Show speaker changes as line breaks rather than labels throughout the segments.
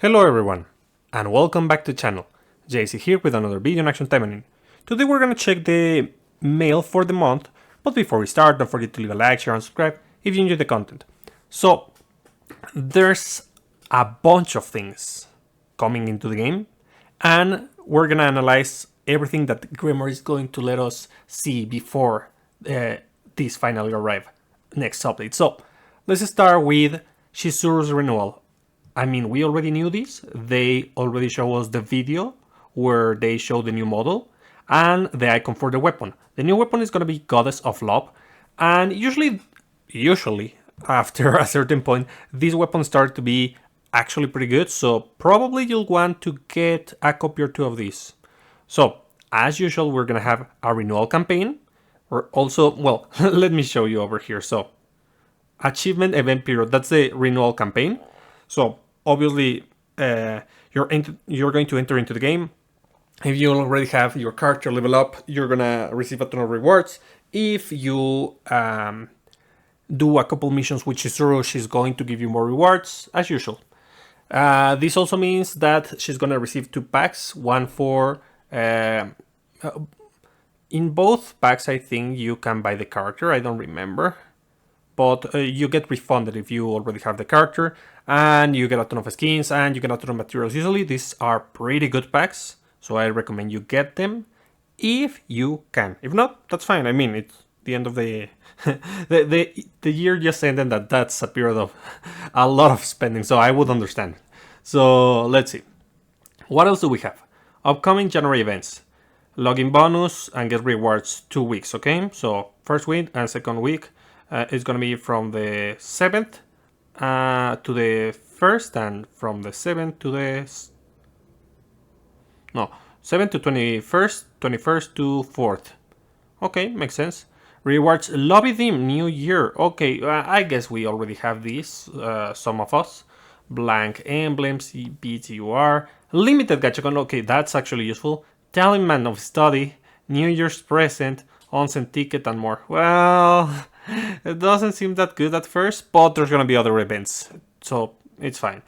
Hello everyone, and welcome back to the channel. JC here with another video on Action Taimanin. Today we're gonna check the mail for the month, but before we start, don't forget to leave a like, share, and subscribe if you enjoy the content. So, there's a bunch of things coming into the game, and we're gonna analyze everything that Gremory is going to let us see before these finally arrive next update. So, let's start with Shizuru's renewal. I mean, we already knew this. They already showed us the video where they show the new model and the icon for the weapon. The new weapon is going to be Goddess of Love, and usually after a certain point, these weapons start to be actually pretty good, so probably you'll want to get a copy or two of these. So, as usual, we're going to have a renewal campaign. We're also, well, let me show you over here. So, achievement event period, that's the renewal campaign. So obviously you're going to enter into the game. If you already have your character level up, you're gonna receive a ton of rewards. If you do a couple missions with Chizuru, she's going to give you more rewards as usual. This also means that she's gonna receive 2 packs, one for in both packs I think you can buy the character, I don't remember. But you get refunded if you already have the character, and you get a ton of skins, and you get a ton of materials. Usually these are pretty good packs, so I recommend you get them if you can. If not, that's fine. I mean, it's the end of the the year just ended, that's a period of a lot of spending, so I would understand. So let's see. What else do we have? Upcoming January events. Login bonus and get rewards 2 weeks, okay? So first week and second week. It's going to be from the 7th to the 1st, and from the 7th to the... No, 7th to 21st, 21st to 4th. Okay, makes sense. Rewards lobby theme, new year. Okay, I guess we already have these, some of us. Blank emblems, BTUR. Limited gacha. Okay, that's actually useful. Talisman of study, New Year's present, onsen ticket, and more. Well... It doesn't seem that good at first, but there's gonna be other events, so it's fine.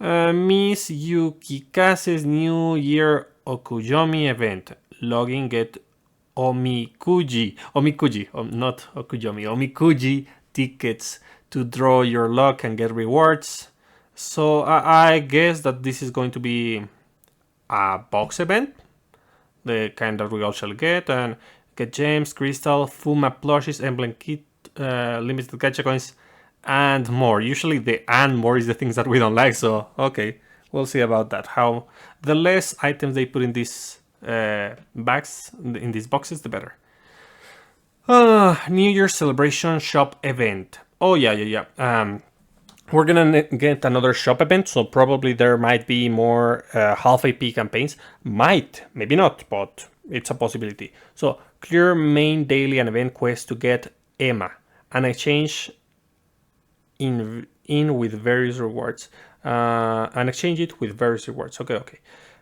Miss Yukikase's New Year Okuyomi event. Login, get Omikuji, not Okuyomi, Omikuji tickets to draw your luck and get rewards. So I guess that this is going to be a box event, the kind that we all shall get, and get gems, crystal, Fuma plushies, emblem kit, limited gacha coins, and more. Usually the and more is the things that we don't like, so okay, we'll see about that. How the less items they put in these bags, in these boxes, the better. New Year's celebration shop event. Oh yeah. We're gonna get another shop event, so probably there might be more half AP campaigns. Might, maybe not, but it's a possibility. So clear main daily and event quest to get Emma and exchange in with various rewards. And exchange it with various rewards. Okay.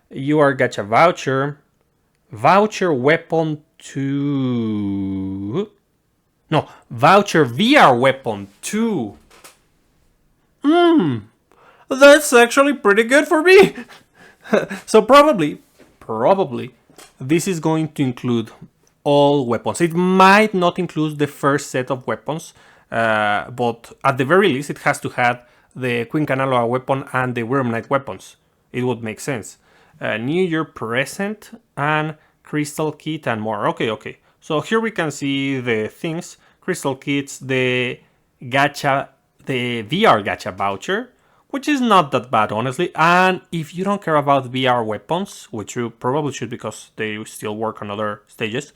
You are gacha voucher weapon 2. No, voucher VR weapon 2. That's actually pretty good for me. So probably this is going to include all weapons. It might not include the first set of weapons, but at the very least it has to have the Queen Kanaloa weapon and the Worm Knight weapons. It would make sense. New Year present and crystal kit and more. Okay. So here we can see the things. Crystal kits, the gacha, the VR gacha voucher, which is not that bad, honestly. And if you don't care about VR weapons, which you probably should because they still work on other stages,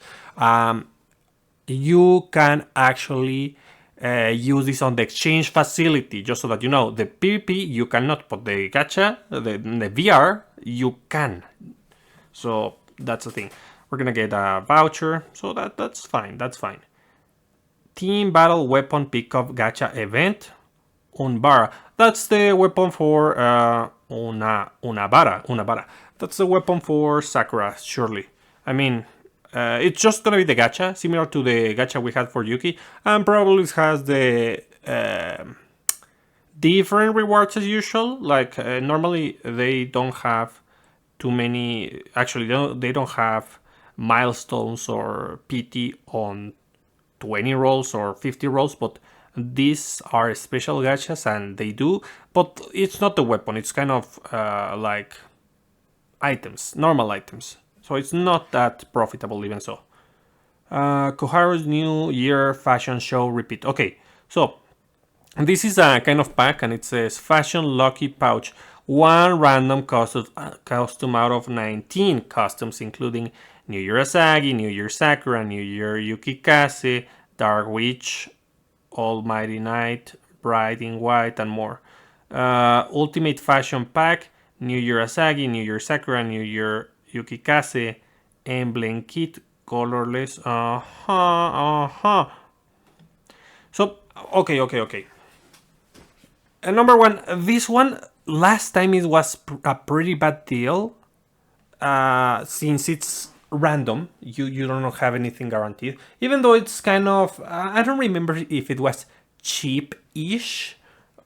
you can actually use this on the exchange facility, just so that you know. The PvP you cannot, but the gacha, the VR, you can. So that's the thing. We're gonna get a voucher, so that's fine. Team battle weapon pickup gacha event. Unbara. That's the weapon for Unabara. That's the weapon for Sakura, surely. I mean, it's just gonna be the gacha, similar to the gacha we had for Yuki, and probably has the different rewards as usual. Like normally they don't have too many. Actually, they don't have milestones or PT on 20 rolls or 50 rolls, but these are special gachas and they do. But it's not the weapon. It's kind of like items, normal items. So it's not that profitable even so. Koharu's New Year Fashion Show repeat. Okay, so this is a kind of pack and it says Fashion Lucky Pouch. One random costume out of 19 costumes, including New Year Asagi, New Year Sakura, New Year Yukikase, Dark Witch, Almighty Knight, Bride in White, and more. Ultimate Fashion Pack, New Year Asagi, New Year Sakura, New Year Yukikase, Emblem Kit, colorless. So, okay. Number one, this one, last time it was a pretty bad deal. Since it's random, you don't have anything guaranteed. Even though it's kind of, I don't remember if it was cheap-ish,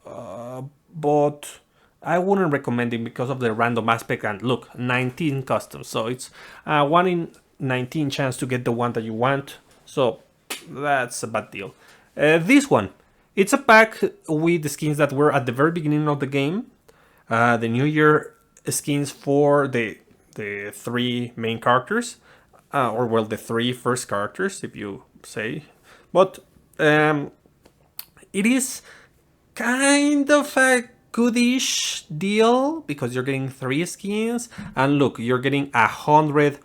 but I wouldn't recommend it because of the random aspect. And look, 19 customs, so it's 1 in 19 chance to get the one that you want. So that's a bad deal. This one, it's a pack with the skins that were at the very beginning of the game. The New Year skins for the 3 main characters, or well, the 3 first characters, if you say. But it is kind of a goodish deal because you're getting 3 skins, and look, you're getting 100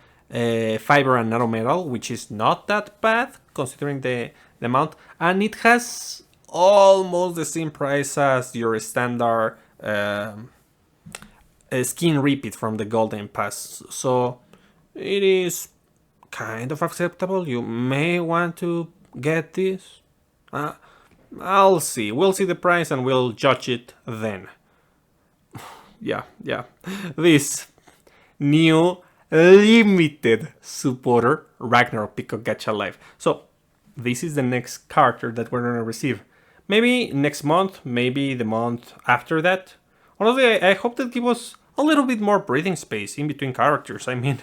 fiber and nanometal, which is not that bad considering the amount, and it has almost the same price as your standard skin repeat from the Golden Pass, so it is kind of acceptable. You may want to get this. I'll see. We'll see the price and we'll judge it then. yeah. This new limited supporter, Ragnarok Peacock Gacha Live. So this is the next character that we're gonna receive. Maybe next month, maybe the month after that. Honestly, I hope that give us a little bit more breathing space in between characters. I mean,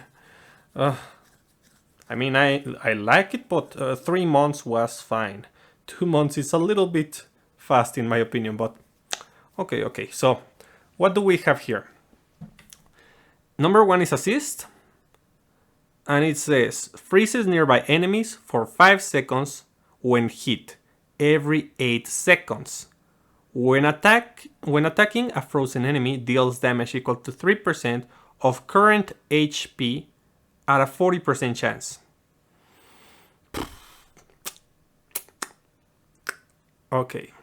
I like it, but 3 months was fine. 2 months is a little bit fast in my opinion, but okay. So, what do we have here? Number 1 is assist, and it says freezes nearby enemies for 5 seconds when hit, every 8 seconds. When attacking a frozen enemy, deals damage equal to 3% of current HP at a 40% chance. Okay.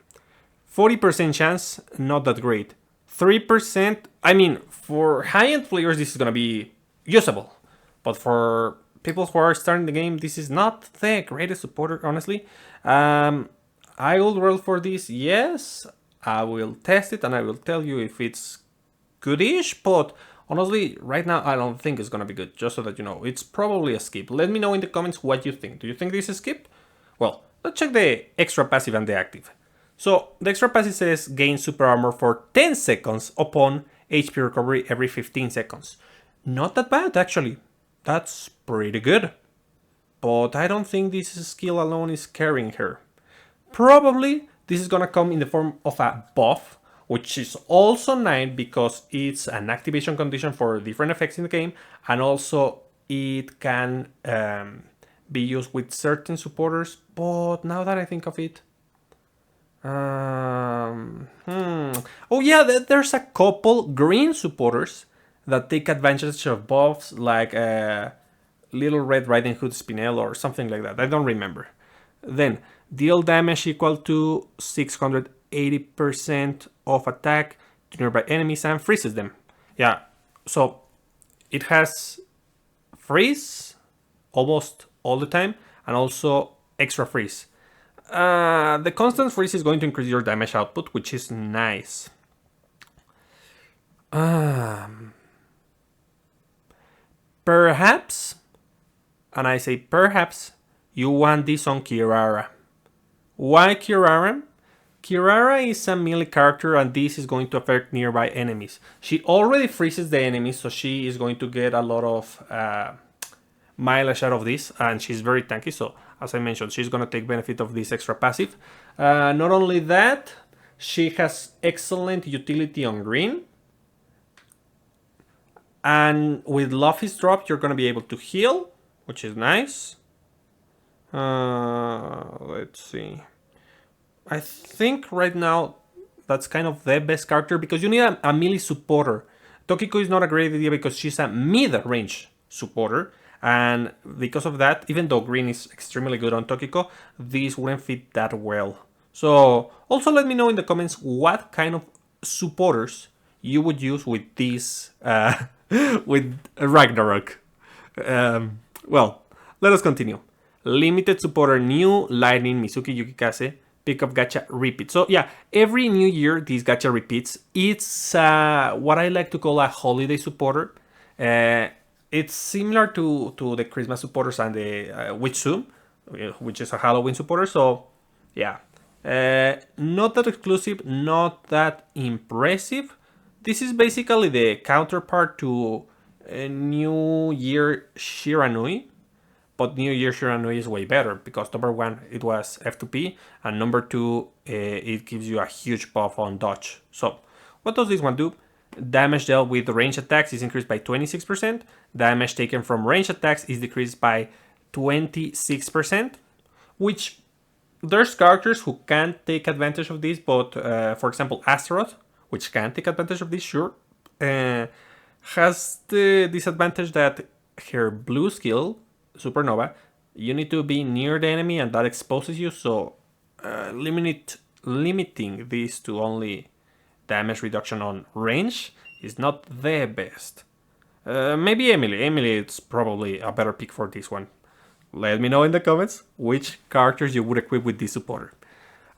40% chance, not that great. 3%, I mean, for high-end players, this is gonna be usable. But for people who are starting the game, this is not the greatest supporter, honestly. I will roll for this, yes. I will test it and I will tell you if it's goodish, but honestly, right now I don't think it's gonna be good, just so that you know. It's probably a skip. Let me know in the comments what you think. Do you think this is a skip? Well, let's check the extra passive and the active. So, the extra passive says gain super armor for 10 seconds upon HP recovery every 15 seconds. Not that bad, actually. That's pretty good. But I don't think this skill alone is carrying her. Probably this is gonna come in the form of a buff, which is also nice because it's an activation condition for different effects in the game, and also it can be used with certain supporters. But now that I think of it, oh yeah, there's a couple green supporters that take advantage of buffs, like Little Red Riding Hood Spinel or something like that. I don't remember. Then deal damage equal to 680% of attack to nearby enemies and freezes them. Yeah, so it has freeze almost all the time and also extra freeze. The constant freeze is going to increase your damage output, which is nice. Perhaps, and I say perhaps, you want this on Kirara. Why Kirara? Kirara is a melee character and this is going to affect nearby enemies. She already freezes the enemies, so she is going to get a lot of mileage out of this, and she's very tanky, so as I mentioned, she's going to take benefit of this extra passive. Not only that, she has excellent utility on green, and with Luffy's drop you're going to be able to heal, which is nice. Let's see. I think right now that's kind of the best character because you need a melee supporter. Tokiko is not a great idea because she's a mid-range supporter, and because of that, even though green is extremely good on Tokiko, this wouldn't fit that well. So also let me know in the comments what kind of supporters you would use with this with Ragnarok. Well, let us continue. Limited supporter, new Lightning, Mizuki Yukikase, pick up gacha repeat. So yeah, every new year these gacha repeats. It's what I like to call a holiday supporter. It's similar to the Christmas supporters and the Witch-Sum, which is a Halloween supporter. So yeah, not that exclusive, not that impressive. This is basically the counterpart to New Year Shiranui. But New Year Shiranui is way better because number one, it was F2P, and number two, it gives you a huge buff on dodge. So what does this one do? Damage dealt with range attacks is increased by 26%. Damage taken from range attacks is decreased by 26%, which there's characters who can't take advantage of this, but for example, Astaroth, which can take advantage of this, sure, has the disadvantage that her blue skill, Supernova, you need to be near the enemy and that exposes you, so limiting this to only damage reduction on range is not the best. Maybe Emily. Emily is probably a better pick for this one. Let me know in the comments which characters you would equip with this supporter.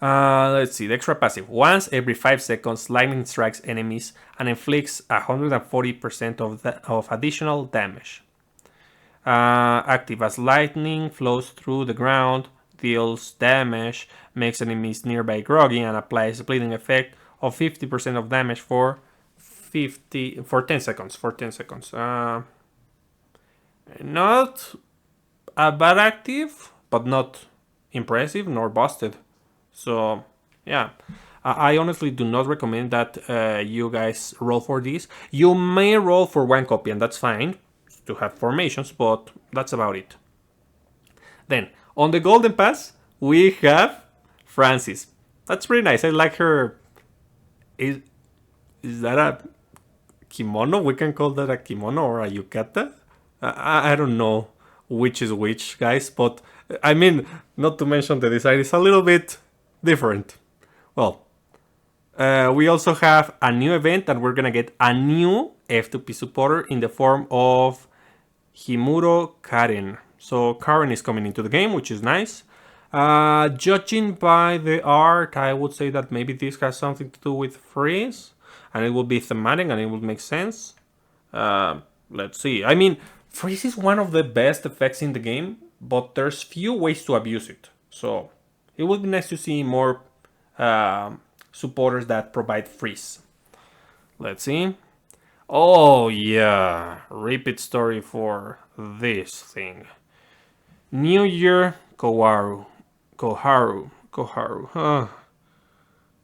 Let's see, the extra passive. Once every 5 seconds, lightning strikes enemies and inflicts 140% of additional damage. Active as lightning, flows through the ground, deals damage, makes enemies nearby groggy, and applies a bleeding effect of 50% of damage for 10 seconds. Not a bad active, but not impressive nor busted. So yeah, I honestly do not recommend that you guys roll for this. You may roll for one copy and that's fine to have formations, but that's about it. Then on the Golden Pass we have Francis. That's pretty nice. I like her. Is that a kimono? We can call that a kimono or a yukata. I don't know which is which, guys, but I mean, not to mention the design is a little bit different. Well, we also have a new event and we're gonna get a new F2P supporter in the form of Himuro Karen. So Karen is coming into the game, which is nice. Judging by the art, I would say that maybe this has something to do with freeze, and it will be thematic and it will make sense. Let's see. I mean, freeze is one of the best effects in the game, but there's few ways to abuse it. So it would be nice to see more supporters that provide freeze. Let's see. Oh yeah, repeat story for this thing. New Year Koharu.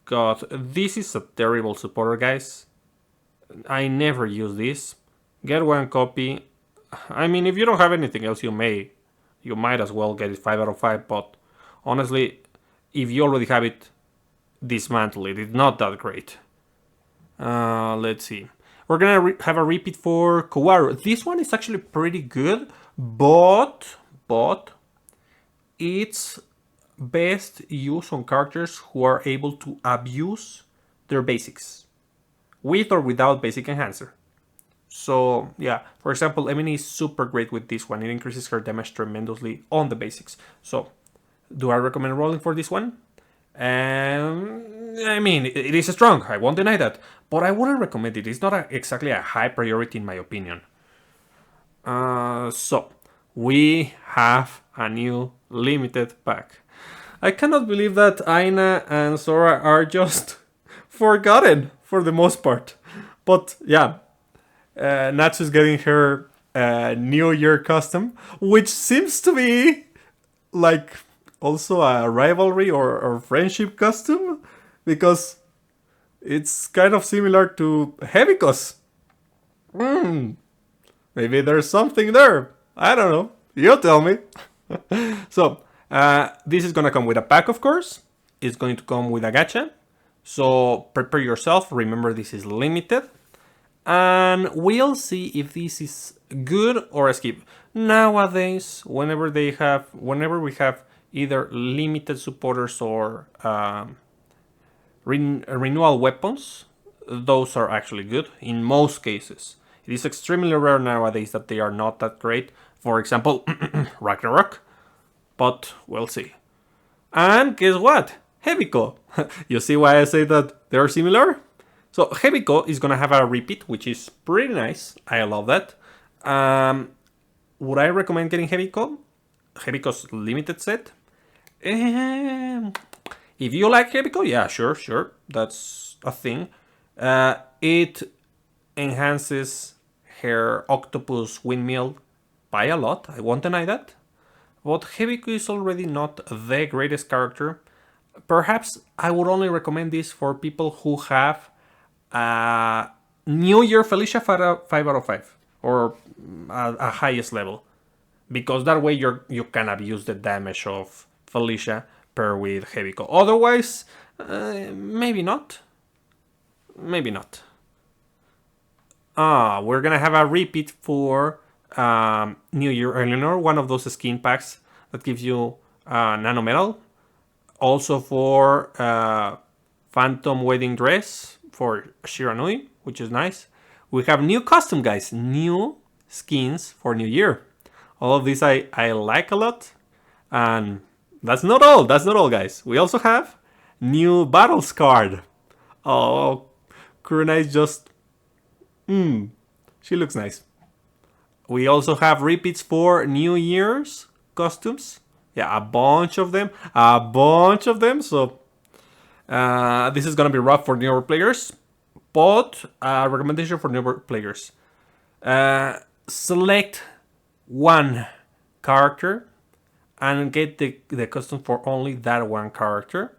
God, this is a terrible supporter, guys. I never use this. Get one copy. I mean, if you don't have anything else, you might as well get it 5 out of 5, but honestly, if you already have it, dismantle it. It's not that great. Let's see. We're gonna have a repeat for Koharu. This one is actually pretty good, but it's best used on characters who are able to abuse their basics, with or without basic enhancer. So yeah, for example, Emily is super great with this one. It increases her damage tremendously on the basics. So do I recommend rolling for this one? I mean, it is strong, I won't deny that, but I wouldn't recommend it. It's not exactly a high priority in my opinion. So we have a new limited pack. I cannot believe that Aina and Sora are just forgotten for the most part. But yeah, Natsu's getting her New Year custom, which seems to be like also a rivalry or friendship custom because it's kind of similar to Heviko's. Maybe there's something there. I don't know. You tell me. So, this is gonna come with a pack, of course. It's going to come with a gacha. So, prepare yourself. Remember, this is limited. And we'll see if this is good or a skip. Nowadays, whenever we have either limited supporters or renewal weapons, those are actually good in most cases. It is extremely rare nowadays that they are not that great. For example, Ragnarok, but we'll see. And guess what? Heviko. You see why I say that they're similar? So Heviko is gonna have a repeat, which is pretty nice. I love that. Would I recommend getting Heviko? Heviko's limited set? If you like Heviko, yeah, sure. That's a thing. It enhances her octopus windmill by a lot. I won't deny that. But Heviko is already not the greatest character. Perhaps I would only recommend this for people who have New Year Felicia 5 out of 5 or a highest level, because that way you can abuse the damage of Felicia pair with Heviko. Otherwise, maybe not. We're gonna have a repeat for New Year Eleanor, one of those skin packs that gives you nano metal. Also for Phantom Wedding Dress for Shiranui, which is nice. We have new custom, guys, new skins for New Year. All of these I like a lot. And that's not all, guys. We also have new battles card. Oh, Kuruna is just... she looks nice. We also have repeats for New Year's costumes. Yeah, a bunch of them. So this is gonna be rough for newer players, but a recommendation for newer players: select one character and get the custom for only that one character,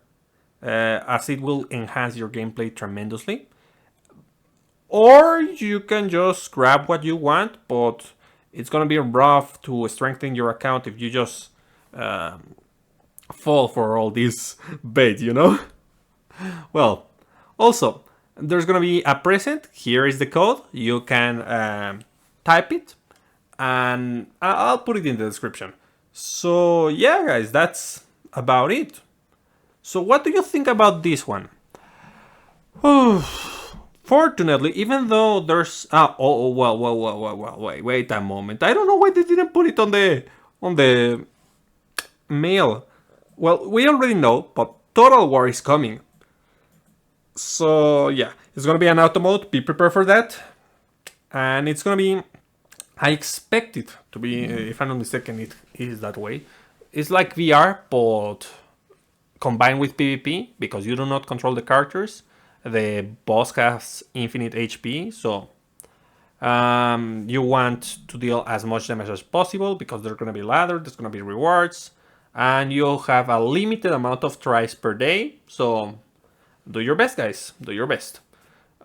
as it will enhance your gameplay tremendously. Or you can just grab what you want, but it's gonna be rough to strengthen your account if you just fall for all this bait, you know? Well, also, there's gonna be a present. Here is the code. You can type it, and I'll put it in the description. So yeah, guys, that's about it. So what do you think about this one? Fortunately, even though there's wait a moment. I don't know why they didn't put it on the mail. Well, we already know, but Total War is coming. So yeah, it's gonna be an auto mode. Be prepared for that, and it's gonna be. I expect it to be, if I'm not mistaken, it is that way. It's like VR, but combined with PvP, because you do not control the characters. The boss has infinite HP, so you want to deal as much damage as possible because there's going to be ladder, there's going to be rewards, and you'll have a limited amount of tries per day. So do your best, guys. Do your best.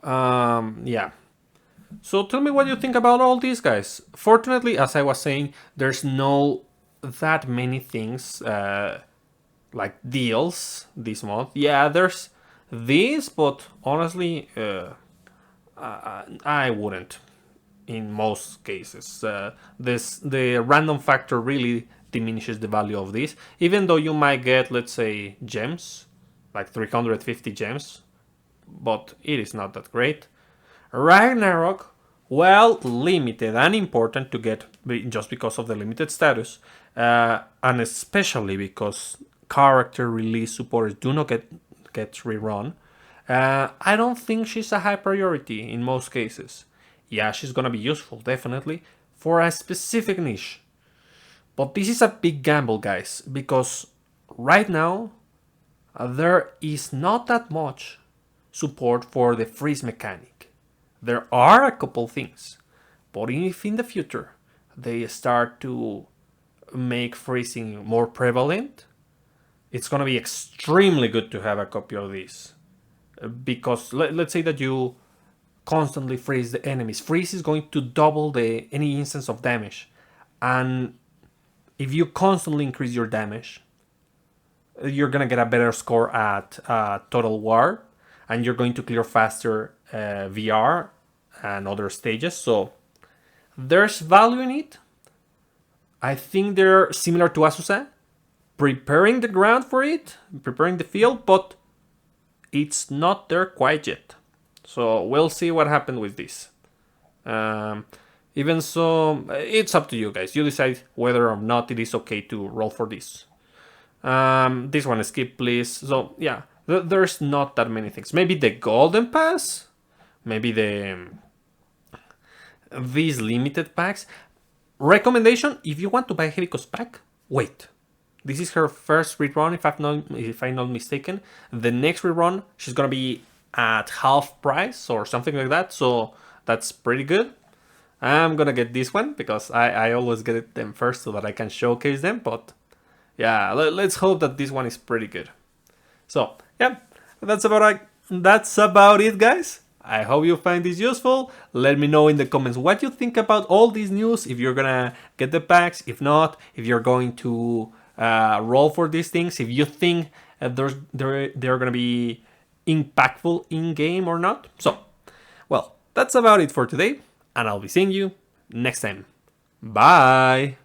Yeah. So tell me what you think about all these, guys. Fortunately, as I was saying, there's no that many things like deals this month. Yeah, there's this, but honestly, I wouldn't. In most cases, the random factor really diminishes the value of this. Even though you might get, let's say, gems, like 350 gems, but it is not that great. Ragnarok, well, limited and important to get just because of the limited status, and especially because character release supporters do not get rerun. I don't think she's a high priority in most cases. Yeah, she's gonna be useful, definitely, for a specific niche. But this is a big gamble, guys, because right now, there is not that much support for the freeze mechanic. There are a couple things, but if in the future they start to make freezing more prevalent, it's gonna be extremely good to have a copy of this. Because let's say that you constantly freeze the enemies. Freeze is going to double any instance of damage. And if you constantly increase your damage, you're gonna get a better score at Total War, and you're going to clear faster VR and other stages. So there's value in it. I think they're similar to Asusa, preparing the ground for it, preparing the field, but it's not there quite yet. So we'll see what happens with this. Even so, it's up to you guys. You decide whether or not it is okay to roll for this. This one skip, please. So yeah, there's not that many things. Maybe the golden pass, maybe these limited packs. Recommendation: if you want to buy Heavy Cost pack, wait. This is her first rerun, if I'm not mistaken. The next rerun, she's gonna be at half price or something like that. So that's pretty good. I'm gonna get this one because I always get them first so that I can showcase them. But yeah, let's hope that this one is pretty good. So yeah, that's about it, guys. I hope you find this useful. Let me know in the comments what you think about all these news. If you're gonna get the packs, if not, if you're going to roll for these things, if you think they're gonna be impactful in game or not. So, well, that's about it for today, and I'll be seeing you next time. Bye.